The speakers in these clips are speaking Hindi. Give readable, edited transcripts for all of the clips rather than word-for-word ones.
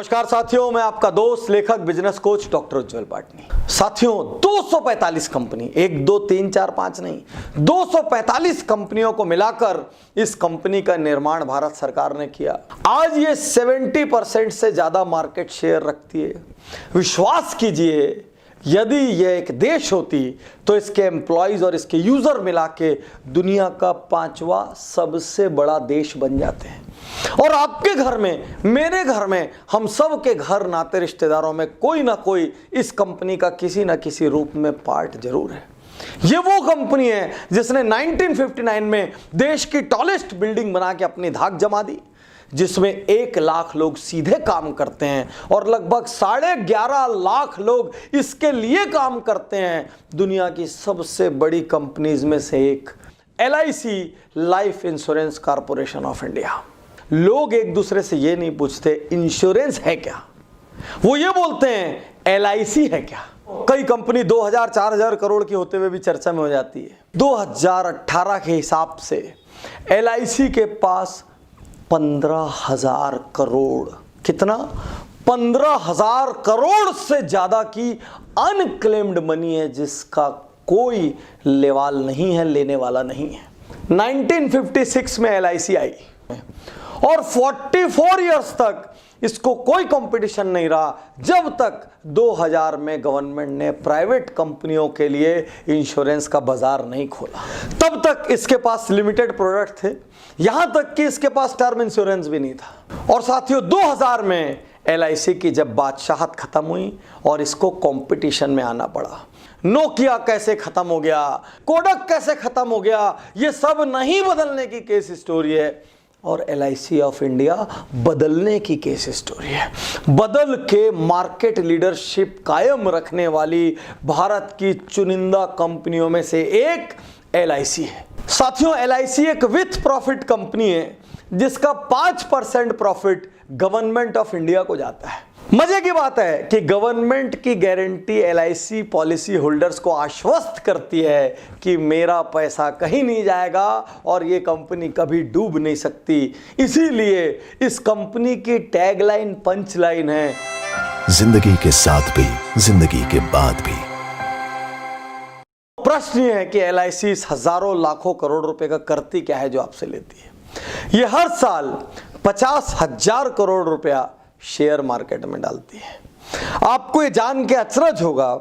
नमस्कार साथियों, मैं आपका दोस्त लेखक बिजनेस कोच डॉक्टर उज्जवल पाटनी। साथियों 245 कंपनी, 1 2 3 4 5 नहीं, 245 कंपनियों को मिलाकर इस कंपनी का निर्माण भारत सरकार ने किया। आज ये 70% से ज्यादा मार्केट शेयर रखती है। विश्वास कीजिए, यदि यह एक देश होती तो इसके एम्प्लॉयज और इसके यूजर मिला के दुनिया का 5वां सबसे बड़ा देश बन जाते हैं। और आपके घर में, मेरे घर में, हम सब के घर नाते रिश्तेदारों में कोई ना कोई इस कंपनी का किसी ना किसी रूप में पार्ट जरूर है। ये वो कंपनी है जिसने 1959 में देश की टॉलेस्ट बिल्डिंग बना के अपनी धाक जमा दी, जिसमें 1 लाख लोग सीधे काम करते हैं और लगभग 11.5 लाख लोग इसके लिए काम करते हैं। दुनिया की सबसे बड़ी कंपनीज में से एक LIC, life insurance corporation of India. लोग एक दूसरे से ये नहीं पूछते इंश्योरेंस है क्या, वो ये बोलते हैं LIC है क्या। कई कंपनी 2000-4000 करोड़ की होते हुए भी चर्चा में हो जाती है। 2018 के हिसाब से LIC के पास 15,000 करोड़, कितना? 15,000 करोड़ से ज्यादा की अनक्लेम्ड मनी है, जिसका कोई लेवाल नहीं है, लेने वाला नहीं है। 1956 में LIC आई और 44 इयर्स तक इसको कोई कंपटीशन नहीं रहा, जब तक 2000 में गवर्नमेंट ने प्राइवेट कंपनियों के लिए इंश्योरेंस का बाजार नहीं खोला। तब तक इसके पास लिमिटेड प्रोडक्ट थे, यहां तक कि इसके पास टर्म इंश्योरेंस भी नहीं था। और साथियों 2000 में LIC की जब बादशाहत खत्म हुई और इसको कंपटीशन में आना पड़ा, नोकिया कैसे खत्म हो गया, कोडक कैसे खत्म हो गया, ये सब नहीं बदलने की केस स्टोरी है। और LIC ऑफ इंडिया बदलने की केस स्टोरी है। बदल के मार्केट लीडरशिप कायम रखने वाली भारत की चुनिंदा कंपनियों में से एक LIC है। साथियों LIC एक विथ प्रॉफिट कंपनी है, जिसका 5% प्रॉफिट गवर्नमेंट ऑफ इंडिया को जाता है। मजे की बात है कि गवर्नमेंट की गारंटी LIC पॉलिसी होल्डर्स को आश्वस्त करती है कि मेरा पैसा कहीं नहीं जाएगा और ये कंपनी कभी डूब नहीं सकती। इसीलिए इस कंपनी की टैगलाइन, पंचलाइन है, जिंदगी के साथ भी, जिंदगी के बाद भी। प्रश्न ये है कि LIC इस हजारों लाखों करोड़ रुपए का करती क्या है जो आपसे लेती है। ये हर साल 50,000 करोड़ रुपया शेयर मार्केट में डालती है। आपको ये जान के अचरज होगा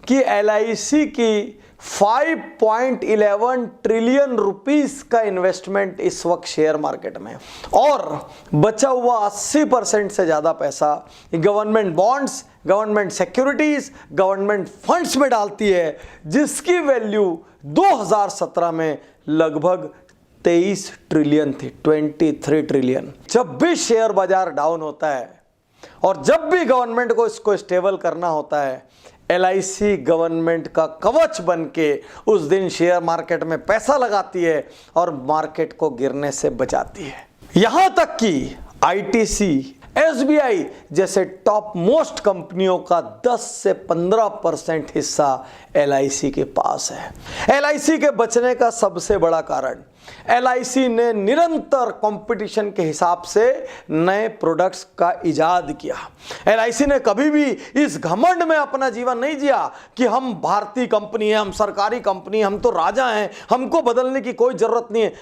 कि LIC की 5.11 ट्रिलियन रुपीस का इन्वेस्टमेंट इस वक्त शेयर मार्केट में है और बचा हुआ 80% से ज्यादा पैसा government bonds, government securities, government funds में डालती है, जिसकी वैल्यू 2017 में लगभग 23 ट्रिलियन थी, 23 ट्रिलियन। जब भी शेयर बाजार डाउन होता है और जब भी गवर्नमेंट को इसको स्टेबल करना होता है, LIC गवर्नमेंट का कवच बन के उस दिन शेयर मार्केट में पैसा लगाती है और मार्केट को गिरने से बचाती है। यहां तक कि ITC, SBI जैसे टॉप मोस्ट कंपनियों का 10 से 15% हिस्सा LIC के पास है। LIC के बचने का सबसे बड़ा कारण LIC ने निरंतर कंपटीशन के हिसाब से नए प्रोडक्ट्स का इजाद किया। LIC ने कभी भी इस घमंड में अपना जीवन नहीं जिया कि हम भारतीय कंपनी है, हम सरकारी कंपनी, हम तो राजा हैं, हमको बदलने की कोई जरूरत नहीं है।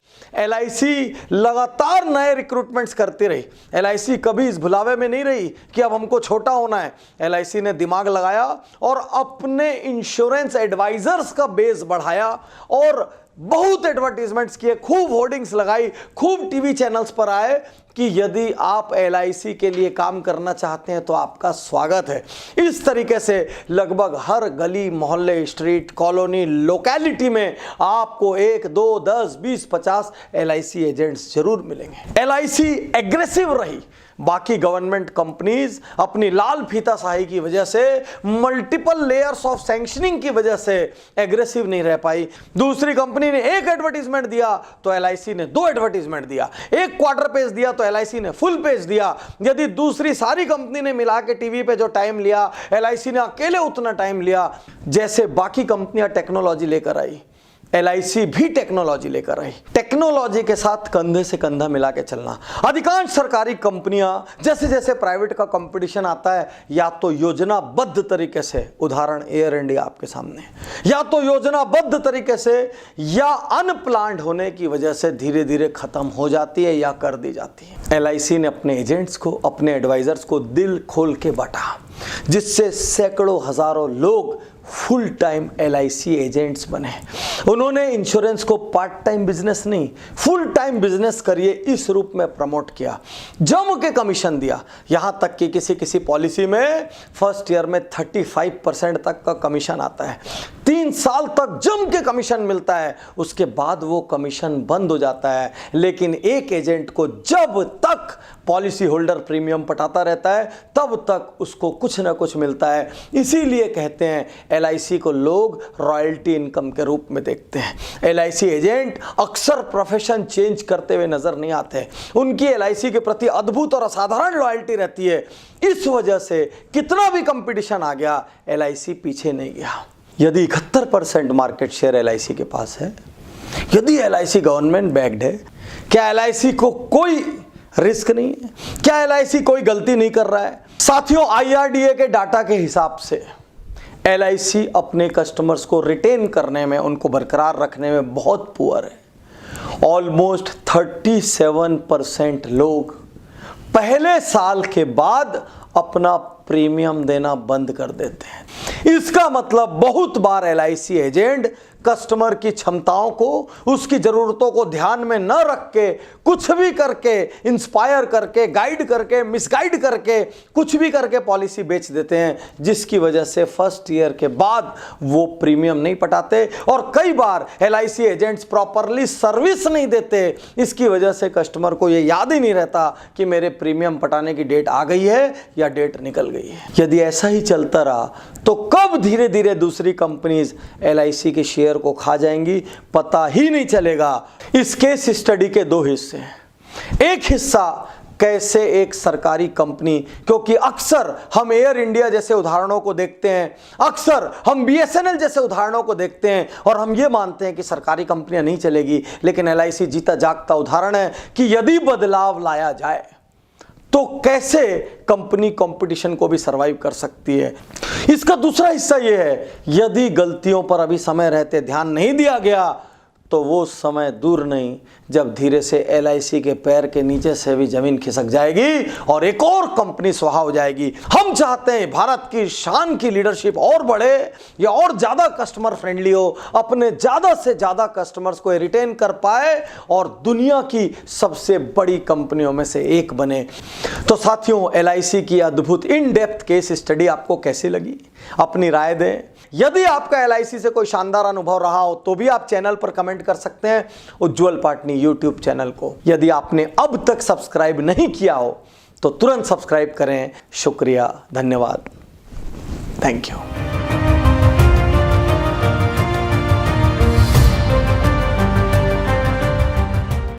LIC लगातार नए रिक्रूटमेंट्स करती रही। LIC कभी इस भुलावे में नहीं रही कि अब हमको छोटा होना है। LIC ने दिमाग लगाया और अपने इंश्योरेंस एडवाइजर्स का बेस बढ़ाया और बहुत एडवर्टीजमेंट्स किए, खूब होर्डिंग्स लगाई, खूब टीवी चैनल्स पर आए कि यदि आप LIC के लिए काम करना चाहते हैं तो आपका स्वागत है। इस तरीके से लगभग हर गली, मोहल्ले, स्ट्रीट, कॉलोनी, लोकेलिटी में आपको 1, 2, 10, 20, 50 LIC एजेंट्स जरूर मिलेंगे। LIC एग्रेसिव रही। बाकी गवर्नमेंट कंपनीज अपनी लाल फीताशाही की वजह से, मल्टीपल लेयर्स ऑफ सैंक्शनिंग की वजह से एग्रेसिव नहीं रह पाई। दूसरी कंपनी ने एक एडवर्टीजमेंट दिया तो LIC ने 2 एडवर्टीजमेंट दिया, एक क्वार्टर पेज दिया तो LIC ने फुल पेज दिया। यदि दूसरी सारी कंपनी ने मिला के टीवी पे जो टाइम लिया, LIC ने अकेले उतना टाइम लिया। जैसे बाकी कंपनियां टेक्नोलॉजी लेकर आई, LIC भी टेक्नोलॉजी लेकर आई। टेक्नोलॉजी के साथ कंधे से कंधा मिला के चलना। अधिकांश सरकारी कंपनियां जैसे जैसे प्राइवेट का कंपटीशन आता है, या तो योजनाबद्ध तरीके से, उदाहरण एयर इंडिया आपके सामने, या तो योजनाबद्ध तरीके से या अनप्लान्ड होने की वजह से धीरे धीरे खत्म हो जाती है या कर दी जाती है। LIC ने अपने एजेंट्स को, अपने एडवाइजर्स को दिल खोल के बांटा, जिससे सैकड़ों हजारों लोग फुल टाइम LIC एजेंट्स बने। उन्होंने इंश्योरेंस को पार्ट टाइम बिजनेस नहीं, फुल टाइम बिजनेस करिए इस रूप में प्रमोट किया। जम के कमीशन दिया, यहां तक कि किसी किसी पॉलिसी में फर्स्ट ईयर में 35% तक का कमीशन आता है। 3 साल तक जम के कमीशन मिलता है, उसके बाद वो कमीशन बंद हो जाता है। लेकिन एक एजेंट को जब तक पॉलिसी होल्डर प्रीमियम पटाता रहता है तब तक उसको कुछ ना कुछ मिलता है। इसीलिए कहते हैं LIC को लोग रॉयल्टी इनकम के रूप में देखते हैं। LIC एजेंट अक्सर प्रोफेशन चेंज करते हुए नजर नहीं आते। उनकी LIC के प्रति अद्भुत और असाधारण लॉयल्टी रहती है। इस वजह से कितना भी कंपटीशन आ गया, LIC पीछे नहीं गया। यदि 71% मार्केट शेयर LIC के पास है, यदि LIC गवर्नमेंट बैक्ड है, क्या LIC को कोई रिस्क नहीं है? क्या LIC कोई गलती नहीं कर रहा है? साथियों, IRDA के डाटा के हिसाब से LIC अपने कस्टमर्स को रिटेन करने में, उनको बरकरार रखने में बहुत पुअर है। ऑलमोस्ट 37% लोग पहले साल के बाद अपना प्रीमियम देना बंद कर देते हैं। इसका मतलब बहुत बार LIC एजेंट कस्टमर की क्षमताओं को, उसकी ज़रूरतों को ध्यान में न रख के, कुछ भी करके, इंस्पायर करके, गाइड करके, मिसगाइड करके, कुछ भी करके पॉलिसी बेच देते हैं, जिसकी वजह से फर्स्ट ईयर के बाद वो प्रीमियम नहीं पटाते। और कई बार LIC एजेंट्स प्रॉपरली सर्विस नहीं देते। इसकी वजह से कस्टमर को ये याद ही नहीं रहता कि मेरे प्रीमियम पटाने की डेट आ गई है या डेट निकल गई है। यदि ऐसा ही चलता रहा तो कब धीरे धीरे दूसरी कंपनीज LIC के शेयर को खा जाएंगी, पता ही नहीं चलेगा। इस केस स्टडी के 2 हिस्से हैं। एक हिस्सा कैसे एक सरकारी कंपनी, क्योंकि अक्सर हम एयर इंडिया जैसे उदाहरणों को देखते हैं, अक्सर हम BSNL जैसे उदाहरणों को देखते हैं और हम ये मानते हैं कि सरकारी कंपनियां नहीं चलेगी। लेकिन LIC जीता जागता उदाहरण है कि यदि बदलाव लाया जाए तो कैसे कंपनी कंपटीशन को भी सरवाइव कर सकती है। इसका दूसरा हिस्सा यह है, यदि गलतियों पर अभी समय रहते ध्यान नहीं दिया गया तो वो समय दूर नहीं जब धीरे से LIC के पैर के नीचे से भी जमीन खिसक जाएगी और एक और कंपनी स्वाहा हो जाएगी। हम चाहते हैं भारत की शान की लीडरशिप और बढ़े या और ज्यादा कस्टमर फ्रेंडली हो, अपने ज्यादा से ज्यादा कस्टमर्स को रिटेन कर पाए और दुनिया की सबसे बड़ी कंपनियों में से एक बने। तो साथियों, LIC की अद्भुत इन डेप्थ केस स्टडी आपको कैसी लगी? अपनी राय दें। यदि आपका LIC से कोई शानदार अनुभव रहा हो तो भी आप चैनल पर कमेंट कर सकते हैं, उज्ज्वल पाटनी YouTube चैनल को। यदि आपने अब तक सब्सक्राइब नहीं किया हो तो तुरंत सब्सक्राइब करें। शुक्रिया, धन्यवाद, थैंक यू।